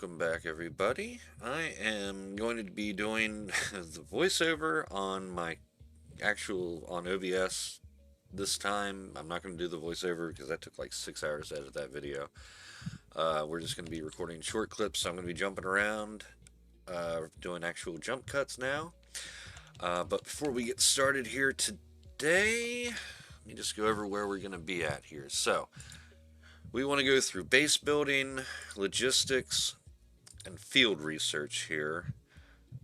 Welcome back, everybody. I am going to be doing the voiceover on my on OBS this time. I'm not going to do the voiceover because that took like 6 hours to edit that video. We're just going to be recording short clips, so I'm going to be jumping around, doing actual jump cuts now. But before we get started here today, let me just go over where we're going to be at here. So, we want to go through base building, logistics, and field research here,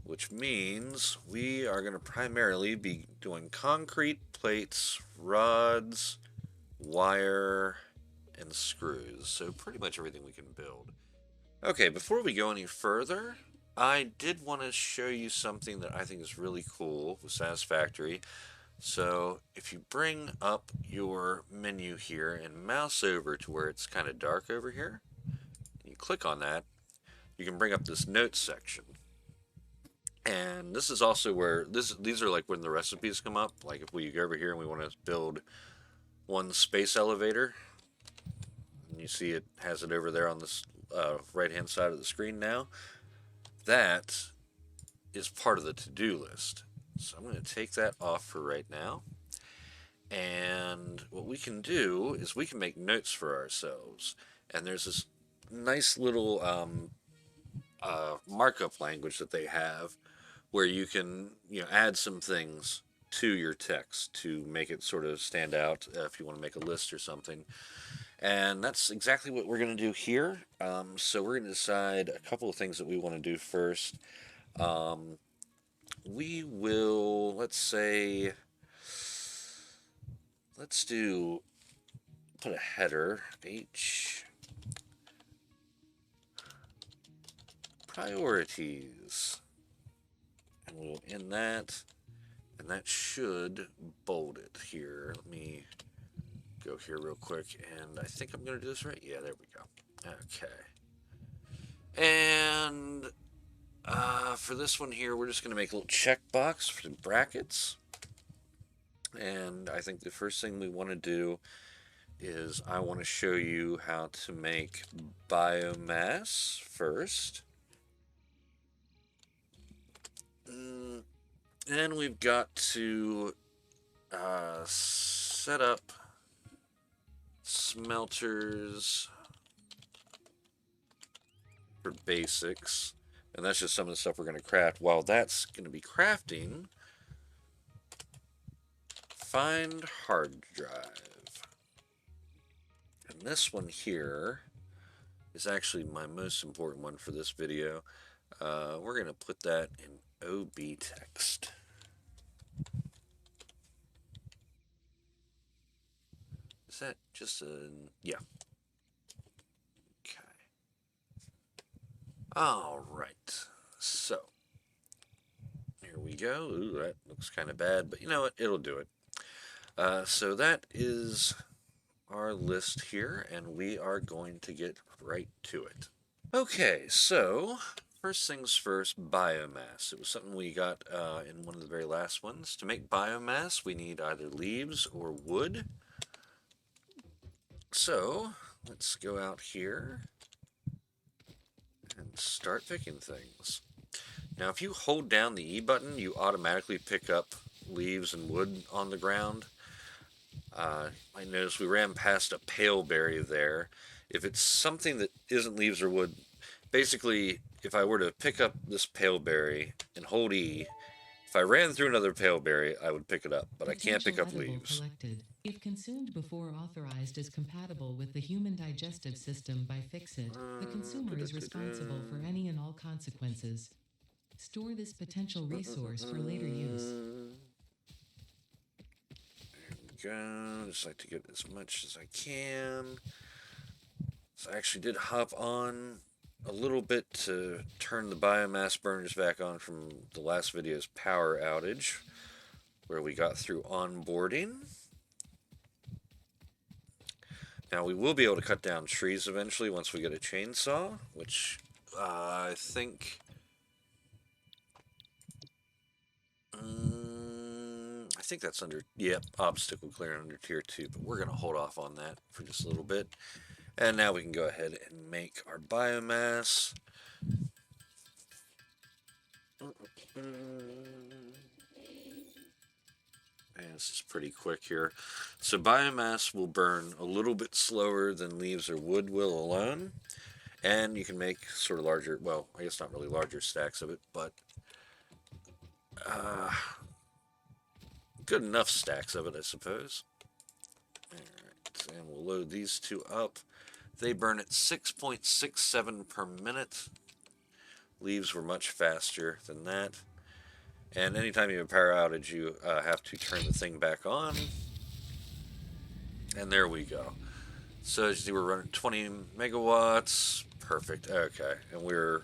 which means we are going to primarily be doing concrete, plates, rods, wire, and screws. So pretty much everything we can build. Okay, before we go any further, I did want to show you something that I think is really cool with Satisfactory. So if you bring up your menu here and mouse over to where it's kind of dark over here, you click on that, you can bring up this notes section. And this is also where these are like when the recipes come up. Like if we go over here and we want to build one space elevator, and you see it has it over there on this right hand side of the screen now. That is part of the to-do list. So I'm going to take that off for right now. And what we can do is we can make notes for ourselves. And there's this nice little markup language that they have where you can add some things to your text to make it sort of stand out if you want to make a list or something. And that's exactly what we're going to do here. So we're going to decide a couple of things that we want to do first. We will, let's put a header, H, priorities. And we'll end that, and that should bold it here. Let me go here real quick, and I think I'm going to do this right. Yeah, there we go. Okay. And for this one here, we're just going to make a little checkbox for the brackets. And I think the first thing we want to do is I want to show you how to make biomass first. And we've got to set up smelters for basics. And that's just some of the stuff we're going to craft. While that's going to be crafting, find hard drive. And this one here is actually my most important one for this video. We're going to put that in OB text. Is that just a... yeah. Okay. Alright. So, here we go. Ooh, that looks kind of bad, but you know what? It'll do it. So that is our list here, and we are going to get right to it. Okay, so first things first, biomass. It was something we got in one of the very last ones. To make biomass, we need either leaves or wood. So let's go out here and start picking things. Now, if you hold down the E button, you automatically pick up leaves and wood on the ground. I noticed we ran past a paleberry there. If it's something that isn't leaves or wood, basically, if I were to pick up this paleberry and hold E, if I ran through another paleberry, I would pick it up, but I can't pick up leaves. Collected. If consumed before authorized is compatible with the human digestive system by Fix-It, the consumer is responsible for any and all consequences. Store this potential resource for later use. There we go. Just like to get as much as I can. So I actually did hop on a little bit to turn the biomass burners back on from the last video's power outage, where we got through onboarding. Now we will be able to cut down trees eventually once we get a chainsaw, which I think... I think that's under, yep, obstacle clearing under tier 2, but we're going to hold off on that for just a little bit. And now we can go ahead and make our biomass. And this is pretty quick here. So biomass will burn a little bit slower than leaves or wood will alone. And you can make sort of larger, well, I guess not really larger stacks of it, but uh, good enough stacks of it, I suppose. Alright, and we'll load these two up. They burn at 6.67 per minute. Leaves were much faster than that. And anytime you have a power outage, you have to turn the thing back on. And there we go. So as you see, we're running 20 megawatts. Perfect. Okay. And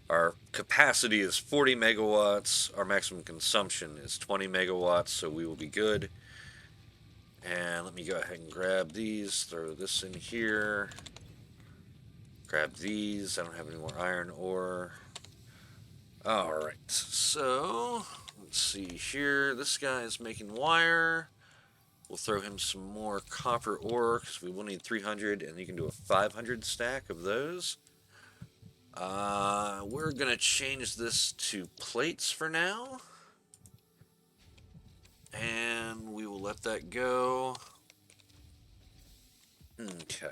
our capacity is 40 megawatts. Our maximum consumption is 20 megawatts, so we will be good. And let me go ahead and grab these, throw this in here. Grab these. I don't have any more iron ore. Alright, so let's see here. This guy is making wire. We'll throw him some more copper ore because we will need 300, and you can do a 500 stack of those. We're going to change this to plates for now. And we will let that go. Okay.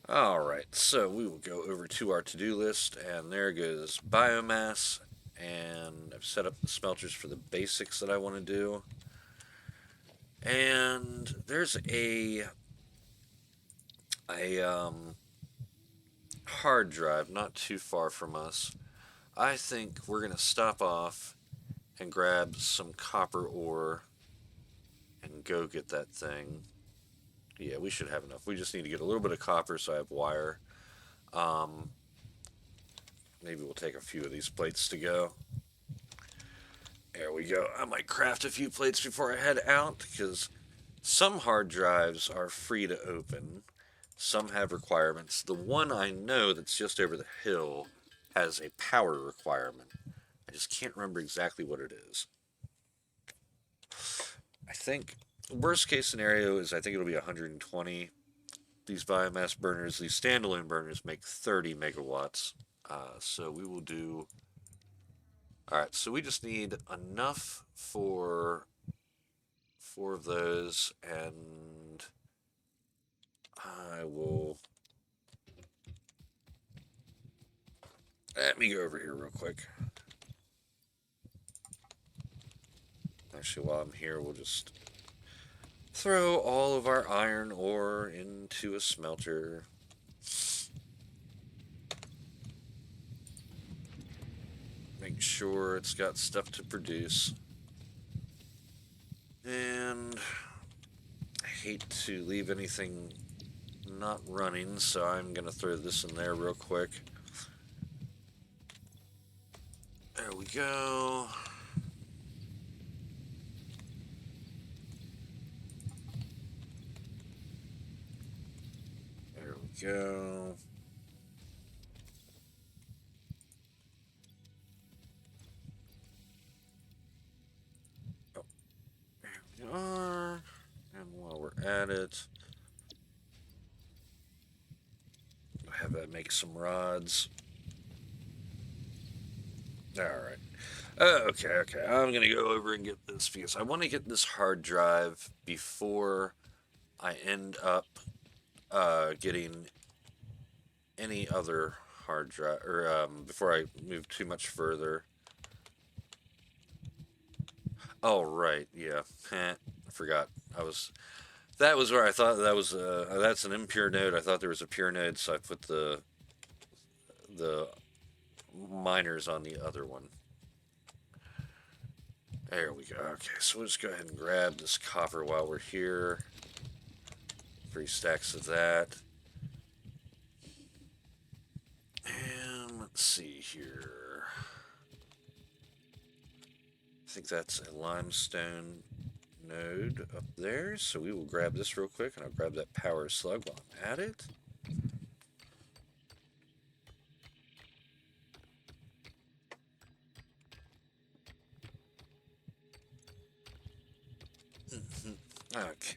Alright, so we will go over to our to-do list, and there goes biomass, and I've set up the smelters for the basics that I want to do. And there's a hard drive not too far from us. I think we're going to stop off and grab some copper ore and go get that thing. Yeah, we should have enough. We just need to get a little bit of copper so I have wire. Maybe we'll take a few of these plates to go. There we go. I might craft a few plates before I head out because some hard drives are free to open. Some have requirements. The one I know that's just over the hill has a power requirement. I just can't remember exactly what it is. I think worst case scenario is I think it'll be 120. These biomass burners, these standalone burners, make 30 megawatts. So we will do. Alright, so we just need enough for 4 of those, and I will. Let me go over here real quick. Actually, while I'm here, we'll just throw all of our iron ore into a smelter. Make sure it's got stuff to produce. And I hate to leave anything not running, so I'm going to throw this in there real quick. There we go. There we go. Oh, there we are. And while we're at it, I'll have that make some rods. Alright. Okay. I'm going to go over and get this because I want to get this hard drive before I end up getting any other hard drive, or before I move too much further. Oh, right, yeah. I forgot. That was where I thought that was, that's an impure node. I thought there was a pure node, so I put the miners on the other one. There we go. Okay, so we'll just go ahead and grab this copper while we're here. 3 stacks of that. And let's see here. I think that's a limestone node up there. So we will grab this real quick, and I'll grab that power slug while I'm at it. Okay.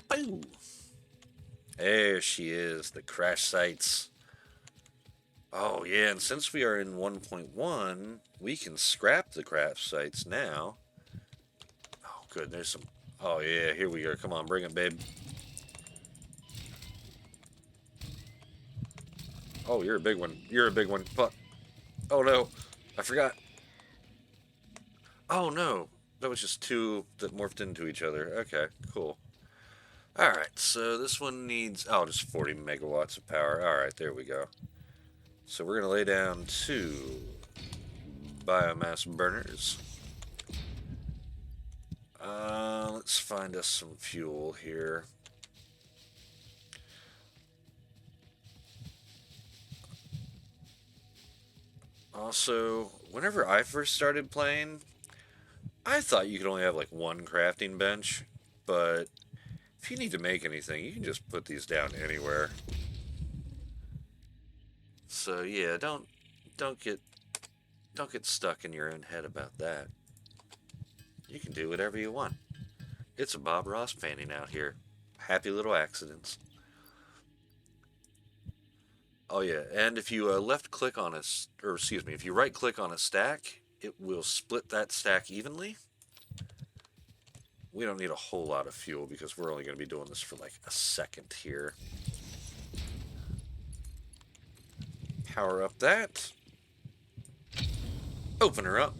Boo! There she is, the crash sites. Oh yeah, and since we are in 1.1, we can scrap the crash sites now. Oh good, there's some. Oh yeah, here we go. Come on, bring it, babe. Oh, you're a big one. You're a big one. Fuck. Oh no, I forgot. Oh no, that was just two that morphed into each other. Okay, cool. Alright, so this one needs, oh, just 40 megawatts of power. Alright, there we go. So we're going to lay down two biomass burners. Let's find us some fuel here. Also, whenever I first started playing, I thought you could only have like one crafting bench, but if you need to make anything, you can just put these down anywhere. So yeah, don't get don't get stuck in your own head about that. You can do whatever you want. It's a Bob Ross painting out here. Happy little accidents. Oh yeah, and if you left click on a, or excuse me, if you right click on a stack, it will split that stack evenly. We don't need a whole lot of fuel because we're only going to be doing this for like a second here. Power up that. Open her up.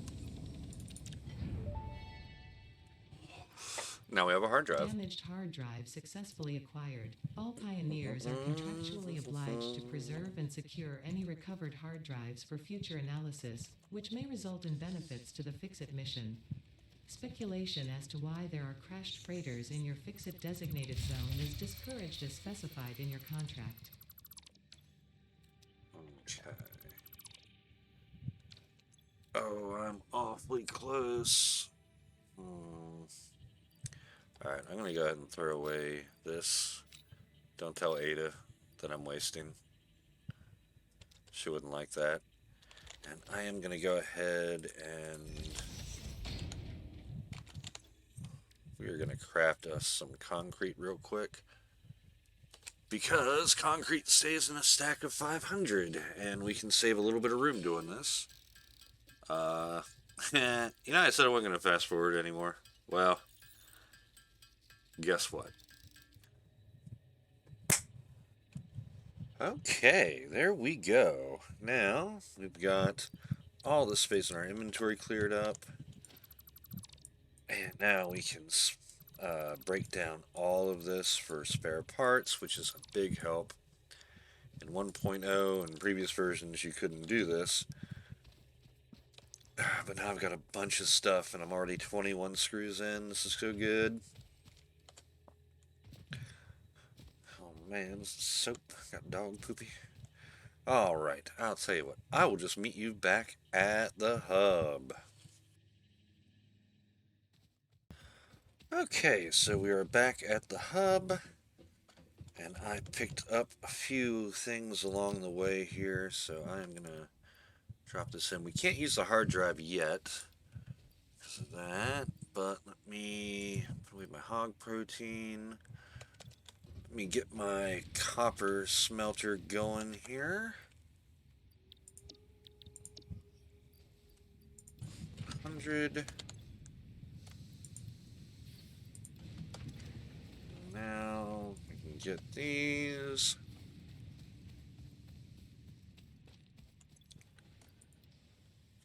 Now we have a hard drive. Damaged hard drive successfully acquired. All pioneers are contractually obliged to preserve and secure any recovered hard drives for future analysis, which may result in benefits to the Fix-It mission. Speculation as to why there are crashed freighters in your Fix-It designated zone is discouraged as specified in your contract. Okay. Oh, I'm awfully close. Alright, I'm going to go ahead and throw away this. Don't tell Ada that I'm wasting. She wouldn't like that. And I am going to go ahead and we're going to craft us some concrete real quick. Because concrete stays in a stack of 500 and we can save a little bit of room doing this. You know, I said I wasn't going to fast forward anymore. Well, guess what? Okay, there we go. Now, we've got all the space in our inventory cleared up. And now we can break down all of this for spare parts, which is a big help. In 1.0 and previous versions, you couldn't do this. But now I've got a bunch of stuff, and I'm already 21 screws in. This is so good. Oh man, this is soap. Got dog poopy. Alright, I'll tell you what. I will just meet you back at the hub. Okay, so we are back at the hub. And I picked up a few things along the way here, so I'm going to drop this in. We can't use the hard drive yet because of that, but let me put away my hog protein. Let me get my copper smelter going here. 100. Now we can get these.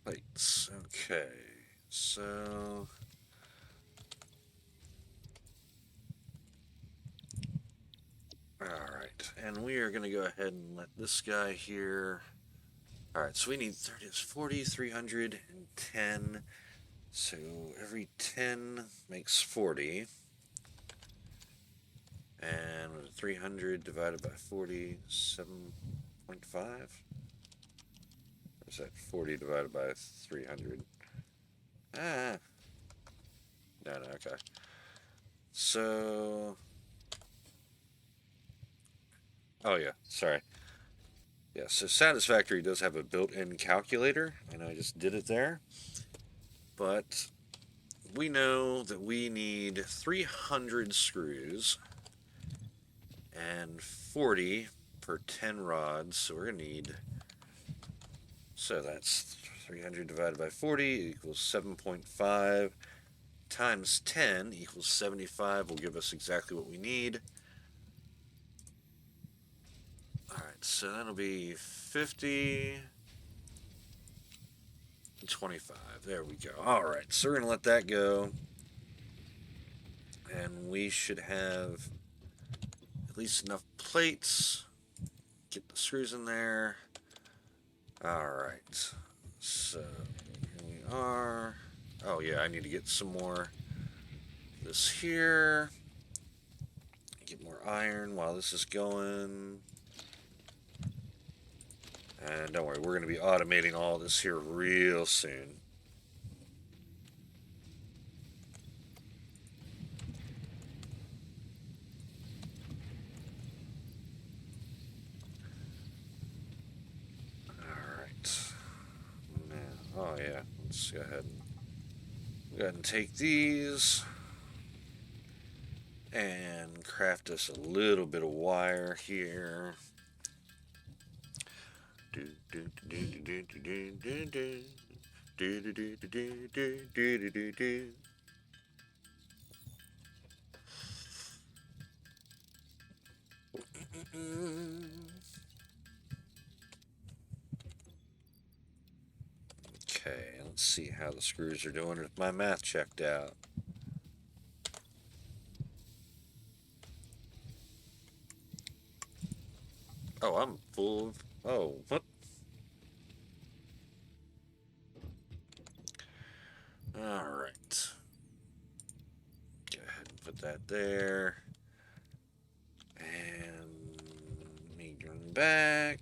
Plates. Okay, so alright, and we are going to go ahead and let this guy here. Alright, so we need 30, 40, 310. So every 10 makes 40. And 300 divided by 40, 7.5? Or is that 40 divided by 300? Ah. No, okay. So. Oh, yeah, sorry. Yeah, so Satisfactory does have a built-in calculator, and I just did it there. But we know that we need 300 screws and 40 per 10 rods, so we're going to need, so that's 300 divided by 40 equals 7.5 times 10 equals 75 will give us exactly what we need. Alright, so that'll be 50 and 25. There we go. Alright, so we're going to let that go. And we should have at least enough plates. Get the screws in there. Alright, so here we are. Oh yeah, I need to get some more of this here. Get more iron while this is going. And don't worry, we're going to be automating all this here real soon. Alright. Now, oh yeah, let's go ahead and take these and craft us a little bit of wire here. Okay, let's see how the screws are doing. If my math checked out. Oh, I'm full of... Oh, what? Alright. Go ahead and put that there. And... Medium back.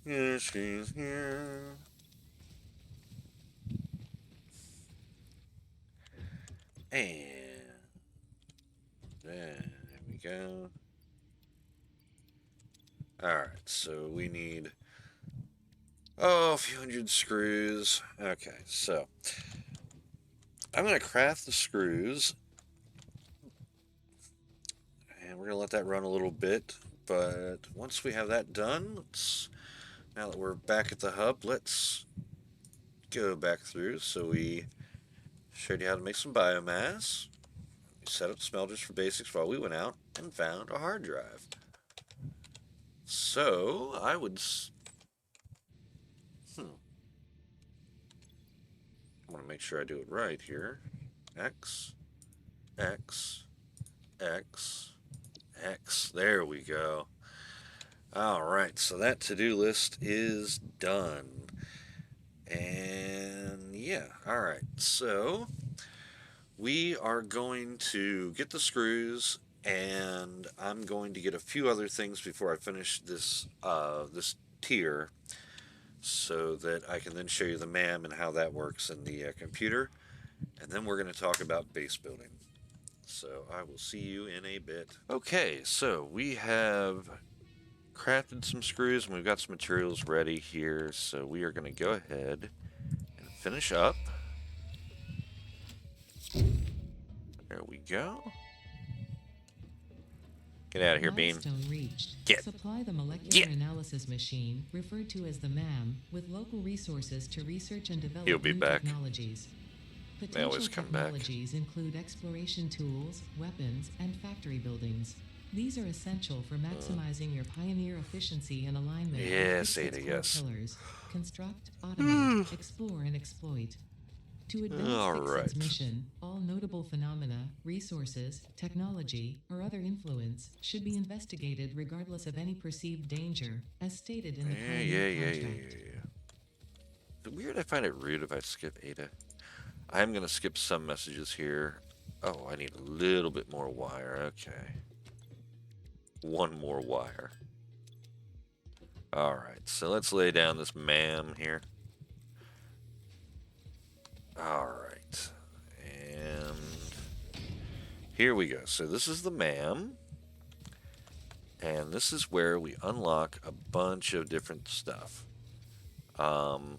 Here, she's here. And... There we go. Alright, so we need... Oh, a few hundred screws. Okay, so I'm going to craft the screws, and we're going to let that run a little bit. But once we have that done, now that we're back at the hub, let's go back through. So we showed you how to make some biomass. We set up smelters for basics while we went out and found a hard drive. So I would... I want to make sure I do it right here. X, X, X, X. There we go. Alright, so that to-do list is done. And yeah, alright. So we are going to get the screws, and I'm going to get a few other things before I finish this this tier, so that I can then show you the MAM and how that works in the computer. And then we're going to talk about base building. So I will see you in a bit. Okay, so we have crafted some screws and we've got some materials ready here. So we are going to go ahead and finish up. There we go. Get out of here, Bean. Milestone reached. Get. Supply the molecular analysis machine, referred to as the MAM, with local resources to research and develop He'll be new back. technologies. They Potential always come back. technologies include exploration tools, weapons, and factory buildings. These are essential for maximizing your pioneer efficiency and alignment Yes, with Ada, its core yes. pillars: construct, automate, explore, and exploit. To advance All Fixit's right. mission, all notable phenomena, resources, technology, or other influence should be investigated regardless of any perceived danger, as stated in the pioneer contract. Is it weird I find it rude if I skip Ada? I'm going to skip some messages here. Oh, I need a little bit more wire. Okay. One more wire. Alright, so let's lay down this MAM here. Alright. And here we go. So this is the MAM. And this is where we unlock a bunch of different stuff. Um,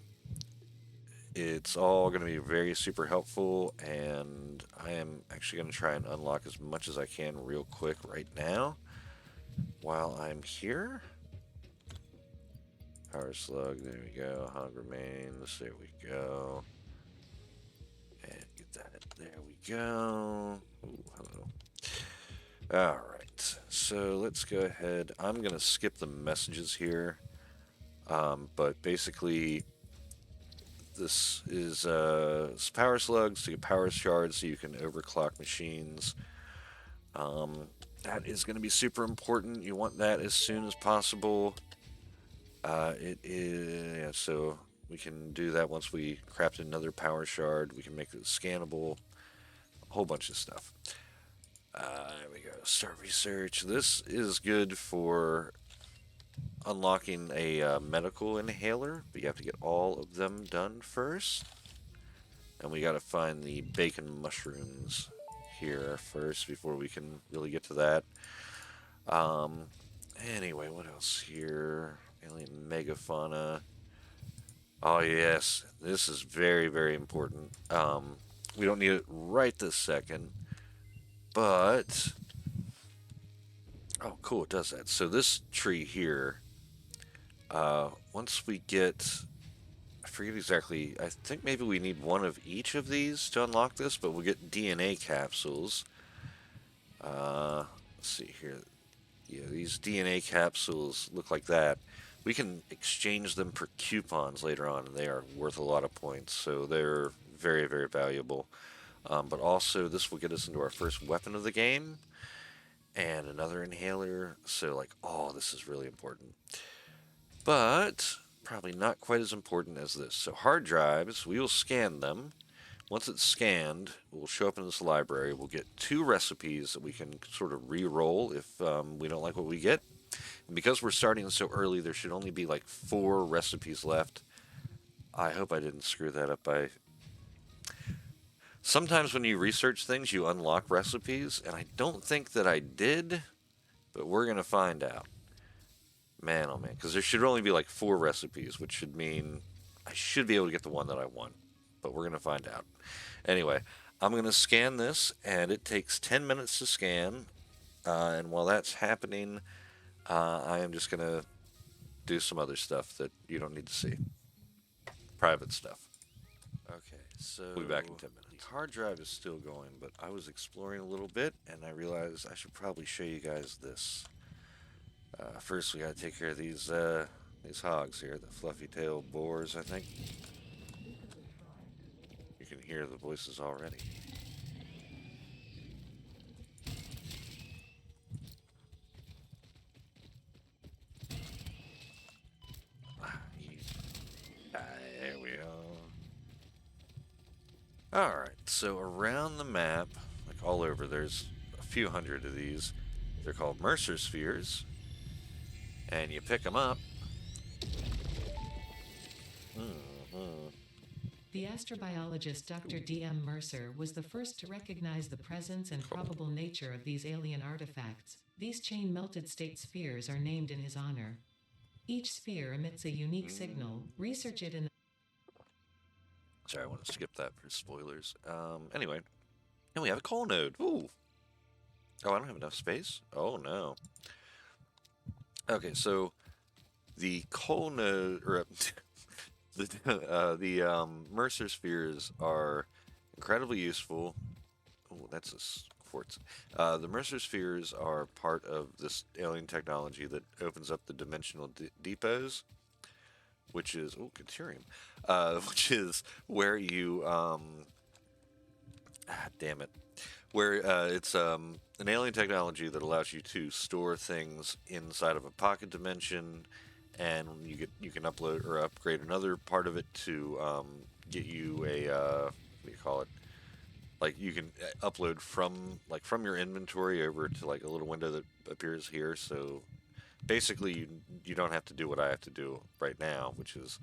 it's all going to be very super helpful, and I am actually going to try and unlock as much as I can real quick right now while I'm here. Power slug, there we go. Hog remains, there we go. And get that, there we go. Ooh, hello. Alright, so let's go ahead. I'm going to skip the messages here, but basically this is power slugs to get power shards so you can overclock machines. That is going to be super important. You want that as soon as possible. It is, yeah, so we can do that once we craft another power shard. We can make it scannable, a whole bunch of stuff. There we go. Start research. This is good for unlocking a medical inhaler, but you have to get all of them done first. And we got to find the bacon mushrooms here first before we can really get to that. Um, anyway, what else here? Alien megafauna. Oh yes, this is very, very important. We don't need it right this second, but oh, cool, it does that. So this tree here, once we get, I forget exactly. I think maybe we need one of each of these to unlock this, but we'll get DNA capsules. Let's see here. Yeah, these DNA capsules look like that. We can exchange them for coupons later on, and they are worth a lot of points, so they're very, very valuable. But also, this will get us into our first weapon of the game, and another inhaler, so like, oh, this is really important. But probably not quite as important as this. So hard drives, we will scan them. Once it's scanned, we'll show up in this library. We'll get 2 recipes that we can sort of re-roll if we don't like what we get. And because we're starting so early, there should only be like 4 recipes left. I hope I didn't screw that up by... Sometimes when you research things, you unlock recipes, and I don't think that I did, but we're going to find out. Man, oh man, because there should only be like 4 recipes, which should mean I should be able to get the one that I want, but we're going to find out. Anyway, I'm going to scan this, and it takes 10 minutes to scan, and while that's happening, I am just going to do some other stuff that you don't need to see. Private stuff. Okay, so we'll be back in 10 minutes. The hard drive is still going, but I was exploring a little bit, and I realized I should probably show you guys this. First, we gotta take care of these hogs here, the fluffy-tailed boars, I think. You can hear the voices already. There we go. Alright, so around the map, like all over, there's a few hundred of these. They're called Mercer spheres. And you pick them up. The astrobiologist Dr. D.M. Mercer was the first to recognize the presence and probable nature of these alien artifacts. These chain-melted state spheres are named in his honor. Each sphere emits a unique signal. Research it in... Sorry, I want to skip that for spoilers. Anyway. And we have a coal node. Ooh. Oh, I don't have enough space? Oh, no. Okay, so the coal node, or the Mercer spheres are incredibly useful. Oh, that's a quartz. The Mercer spheres are part of this alien technology that opens up the dimensional depots, which is Deuterium, which is where you damn it, where it's an alien technology that allows you to store things inside of a pocket dimension, and you can upload or upgrade another part of it to get you a what do you call it? Like you can upload from your inventory over to like a little window that appears here. So basically, you don't have to do what I have to do right now, which is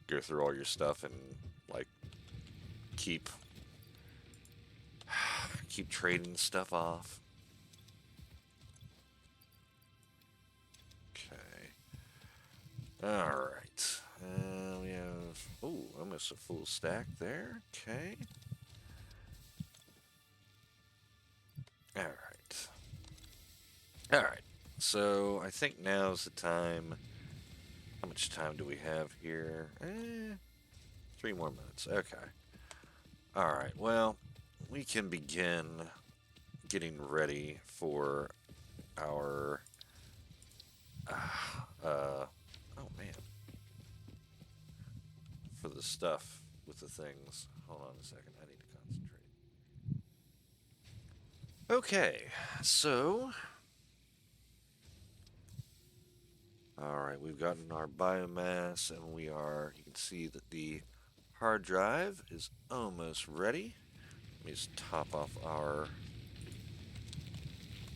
go through all your stuff and like keep trading stuff off. Alright. We have, oh, almost a full stack there. Okay. Alright. Alright. So, I think now's the time. How much time do we have here? 3 more minutes. Okay. Alright, well, we can begin getting ready for our. Oh man. For the stuff with the things. Hold on a second. I need to concentrate. Okay, so. Alright, we've gotten our biomass, and we are. You can see that the hard drive is almost ready. Let me just top off our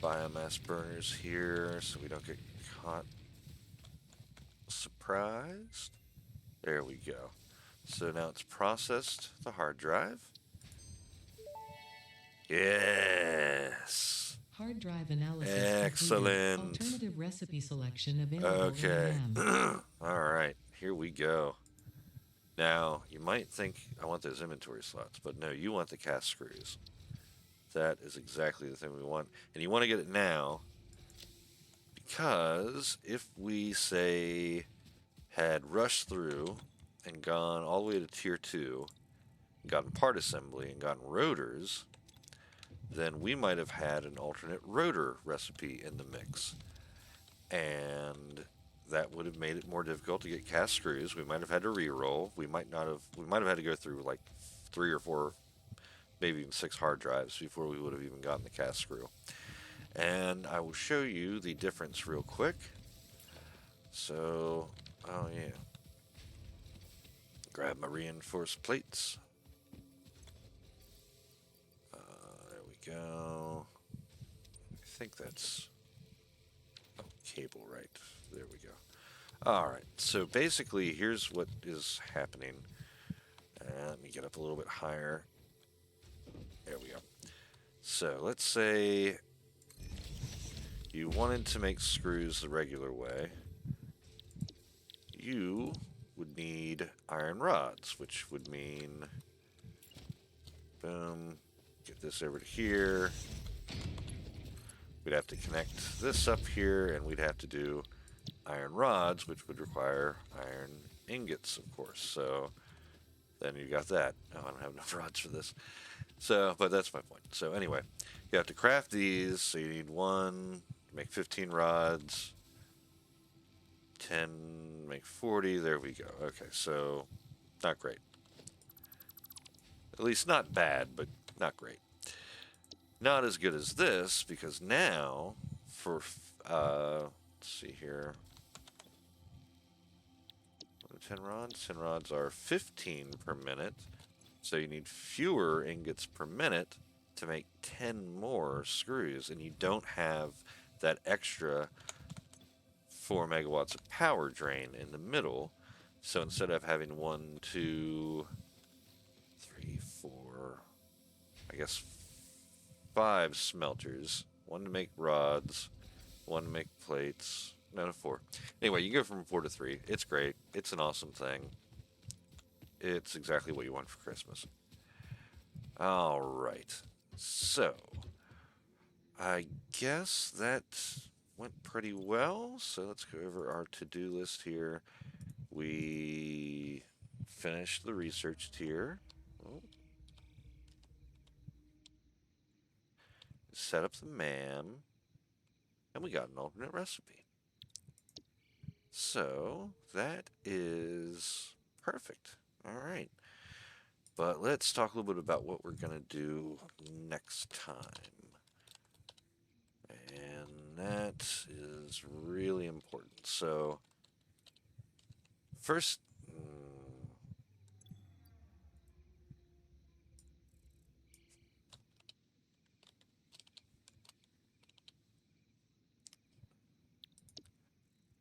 biomass burners here so we don't get caught surprised. There we go. So now it's processed the hard drive. Yes. Hard drive analysis completed. Excellent. Alternative recipe selection available in Okay. RAM. All right. Here we go. Now, you might think I want those inventory slots, but no, you want the cast screws. That is exactly the thing we want. And you want to get it now because if we, say, had rushed through and gone all the way to tier 2, gotten part assembly and gotten rotors, then we might have had an alternate rotor recipe in the mix. And that would have made it more difficult to get cast screws. We might have had to re-roll. We might have had to go through like 3 or 4, maybe even 6 hard drives before we would have even gotten the cast screw. And I will show you the difference real quick. So, oh yeah. Grab my reinforced plates. There we go. I think that's cable, right? There we go. Alright, so basically here's what is happening. Let me get up a little bit higher. There we go. So let's say you wanted to make screws the regular way. You would need iron rods, which would mean, boom, get this over to here. We'd have to connect this up here, and we'd have to do iron rods, which would require iron ingots, of course. So then you got that. Oh, I don't have enough rods for this. So, but that's my point. So anyway, you have to craft these. So you need 1, make 15 rods. 10, make 40. There we go. Okay, so not great. At least not bad, but not great. Not as good as this, because now for, let's see here. 10 rods? 10 rods are 15 per minute. So you need fewer ingots per minute to make 10 more screws, and you don't have that extra 4 megawatts of power drain in the middle. So instead of having 1, 2, 3, 4, I guess 5 smelters, 1 to make rods, 1 to make plates, no, 4. Anyway, you go from 4 to 3. It's great. It's an awesome thing. It's exactly what you want for Christmas. All right. So, I guess that went pretty well. So let's go over our to-do list here. We finished the research tier. Oh. Set up the MAM. And we got an alternate recipe. So, that is perfect. All right. But let's talk a little bit about what we're going to do next time. And that is really important. So, first,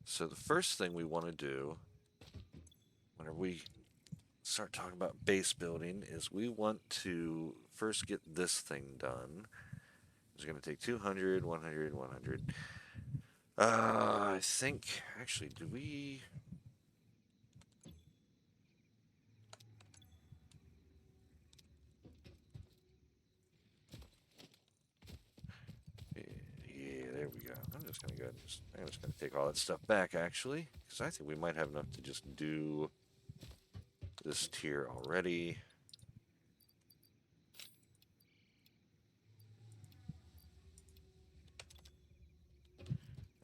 so the first thing we want to do whenever we start talking about base building is we want to first get this thing done. It's going to take 200, 100, 100. I think, actually, do we... just gonna go ahead and I'm just gonna take all that stuff back actually, because I think we might have enough to just do this tier already.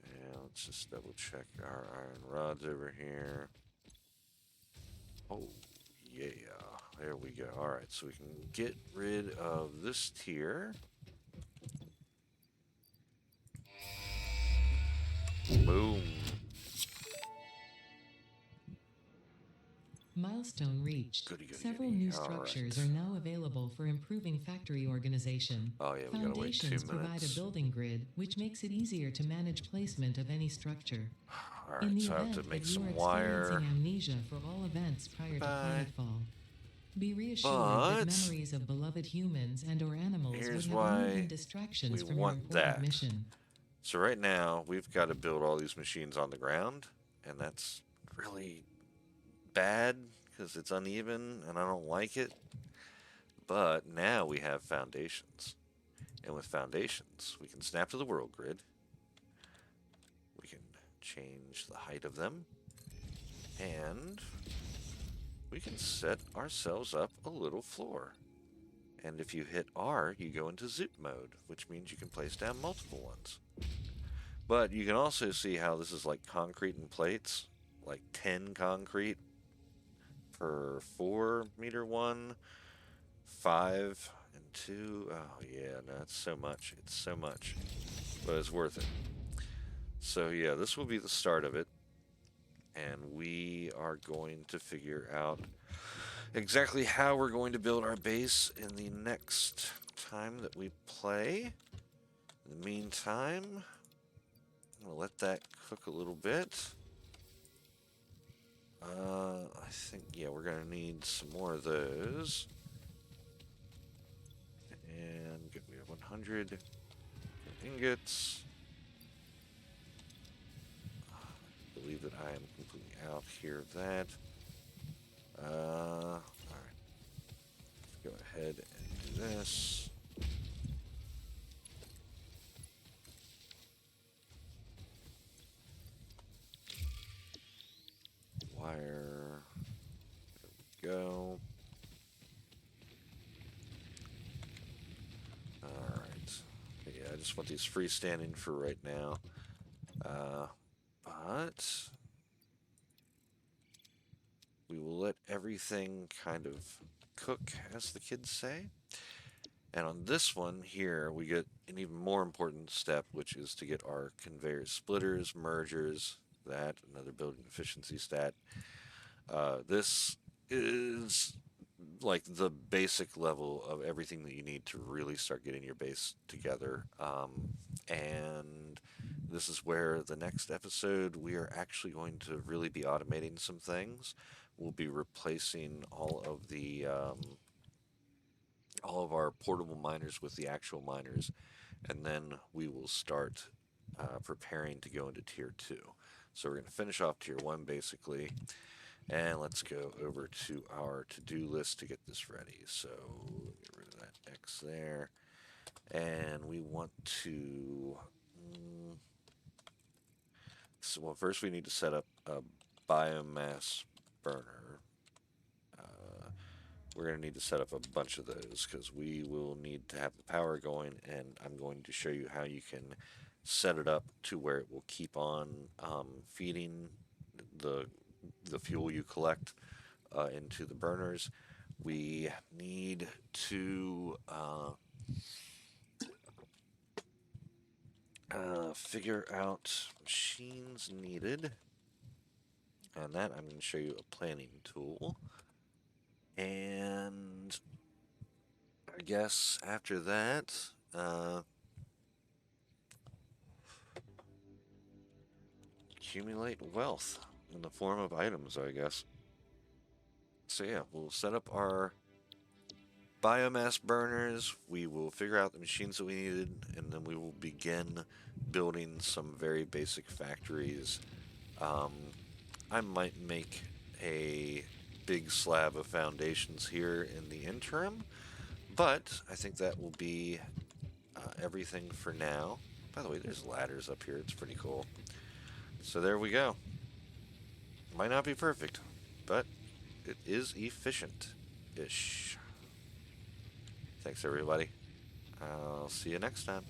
And let's just double check our iron rods over here. Oh, yeah. There we go. Alright, so we can get rid of this tier. Boom. Milestone reached. Goody, goody, Several goody. new All structures right. are now available for improving factory organization. Oh, yeah, we gotta wait 2 Foundations provide a minutes. building grid, which makes it easier to manage placement of any structure. Alright, In the so I have event to that make you are some experiencing wire. amnesia for all events prior to Bye. planetfall, be reassured that But memories of beloved humans and or animals would here's have only been why distractions we from your want important that. mission. So right now, we've got to build all these machines on the ground, and that's really bad because it's uneven and I don't like it. But now we have foundations. And with foundations, we can snap to the world grid. We can change the height of them. And we can set ourselves up a little floor. And if you hit R, you go into zip mode, which means you can place down multiple ones. But you can also see how this is like concrete and plates, like 10 concrete per 4-meter one, 5 and 2. Oh yeah, no, it's so much. It's so much, but it's worth it. So yeah, this will be the start of it, and we are going to figure out exactly how we're going to build our base in the next time that we play. In the meantime, I'm gonna let that cook a little bit. I think, yeah, we're gonna need some more of those. And we have 100 ingots. I believe that I am completely out here of that. Alright. Let's go ahead and do this. Wire. There we go. Alright. Okay, yeah, I just want these freestanding for right now. But we will let everything kind of cook, as the kids say. And on this one here, we get an even more important step, which is to get our conveyor splitters, mergers, that, another building efficiency stat. This is like the basic level of everything that you need to really start getting your base together. And this is where the next episode we are actually going to really be automating some things. We'll be replacing all of our portable miners with the actual miners, and then we will start preparing to go into tier 2. So we're going to finish off tier 1 basically, and let's go over to our to-do list to get this ready. So get rid of that X there, and we want to so, well, first we need to set up a biomass burner. We're going to need to set up a bunch of those because we will need to have the power going, and I'm going to show you how you can set it up to where it will keep on feeding the fuel you collect into the burners. We need to figure out machines needed, and that I'm going to show you a planning tool. And I guess after that, accumulate wealth in the form of items, I guess. So yeah, we'll set up our biomass burners, we will figure out the machines that we needed, and then we will begin building some very basic factories. I might make a big slab of foundations here in the interim, but I think that will be everything for now. By the way, there's ladders up here. It's pretty cool. So there we go. Might not be perfect, but it is efficient-ish. Thanks, everybody. I'll see you next time.